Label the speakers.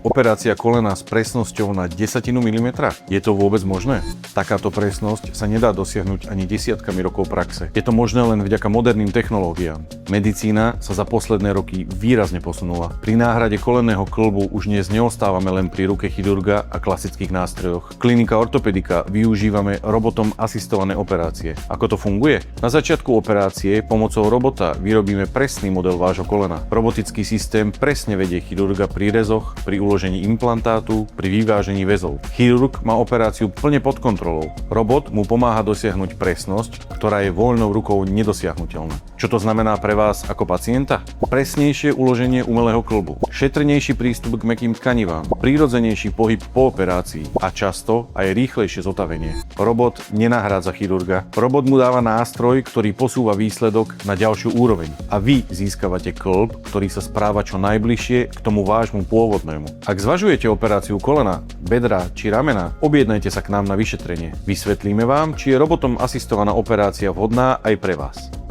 Speaker 1: Operácia kolena s presnosťou na 10 milimetra? Je to vôbec možné? Takáto presnosť sa nedá dosiahnuť ani desiatkami rokov praxe. Je to možné len vďaka moderným technológiám. Medicína sa za posledné roky výrazne posunula. Pri náhrade kolenného kĺbu už dnes neostávame len pri ruke chirurga a klasických nástrojoch. Klinika ortopedika využívame robotom asistované operácie. Ako to funguje? Na začiatku operácie pomocou robota vyrobíme presný model vášho kolena. Robotický systém presne vedie chirurga pri rezoch, pri uložení implantátu, pri vyvážení väzov. Chirurg má operáciu plne pod kontrolou. Robot mu pomáha dosiahnuť presnosť, ktorá je voľnou rukou nedosiahnuteľná. Čo to znamená pre vás ako pacienta? Presnejšie uloženie umelého kĺbu, šetrnejší prístup k mäkkým tkanivám, prírodzenejší pohyb po operácii a často aj rýchlejšie zotavenie. Robot nenahrádza chirurga. Robot mu dáva nástroj, ktorý posúva výsledok na ďalšiu úroveň. A vy získavate kĺb, ktorý sa správa čo najbližšie k tomu vášmu pôvodnému. Ak zvažujete operáciu kolena, bedra či ramena, objednajte sa k nám na vyšetrenie. Vysvetlíme vám, či je robotom asistovaná operácia vhodná aj pre vás.